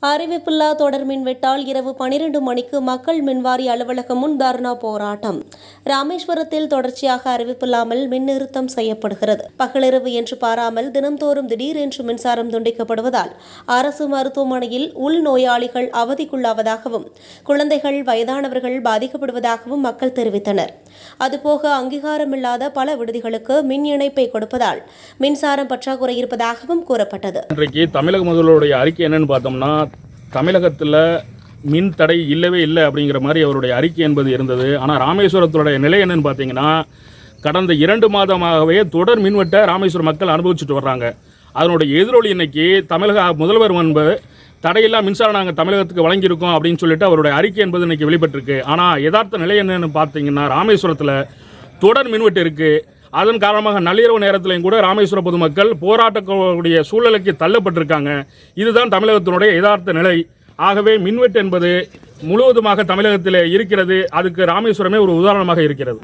அறிவிப்பில்லா தொடர் மின்வெட்டால் இரவு 12 மணிக்கு மக்கள் மின்வாரிய அலுவலகம் முன் தர்ணா போராட்டம். ராமேஸ்வரத்தில் தொடர்ச்சியாக அறிவிப்பில்லாமல் மின் நிறுத்தம் செய்யப்படுகிறது. பகலிரவு என்று பாராமல் தினம்தோறும் திடீரென்று மின்சாரம் துண்டிக்கப்படுவதால் அரசு மருத்துவமனையில் உள்நோயாளிகள் அவதிக்குள்ளாவதாகவும் குழந்தைகள் வயதானவர்கள் பாதிக்கப்படுவதாகவும் மக்கள் தெரிவித்தனர். அதுபோக அங்கீகாரமில்லாத பல விடுதிகளுக்கு மின் இணைப்பை கொடுப்பதால் மின்சாரம் பற்றாக்குறை இருப்பதாகவும் கூறப்பட்டது. இன்றைக்கு தமிழக முதல்வருடைய அறிக்கை என்னன்னு பார்த்தோம்னா, தமிழகத்தில் மின் தடை இல்லவே இல்லை அப்படிங்கிற மாதிரி அவருடைய அறிக்கை என்பது இருந்தது. ஆனால் ராமேஸ்வரத்துடைய நிலை என்னன்னு பார்த்தீங்கன்னா, கடந்த 2 மாதமாகவே தொடர் மின்வெட்டை ராமேஸ்வரம் மக்கள் அனுபவிச்சுட்டு வர்றாங்க. அதனுடைய எதிரொலி இன்னைக்கு தமிழக முதல்வர் என்பது தடையில்லா மின்சாரம் நாங்கள் தமிழகத்துக்கு வழங்கியிருக்கோம் அப்படின்னு சொல்லிட்டு அவருடைய அறிக்கை என்பது இன்னைக்கு வெளிப்பட்டிருக்கு. ஆனால் யதார்த்த நிலை என்னன்னு பார்த்தீங்கன்னா, ராமேஸ்வரத்தில் தொடர் மின்வெட்டு இருக்குது. அதன் காரணமாக நள்ளிரவு நேரத்திலையும் கூட ராமேஸ்வர பொதுமக்கள் போராட்டக்கூடிய சூழலுக்கு தள்ளப்பட்டிருக்காங்க. இதுதான் தமிழகத்தினுடைய யதார்த்த நிலை. ஆகவே மின்வெட்டு என்பது முழுவதுமாக தமிழகத்தில் இருக்கிறது. அதுக்கு ராமேஸ்வரமே ஒரு உதாரணமாக இருக்கிறது.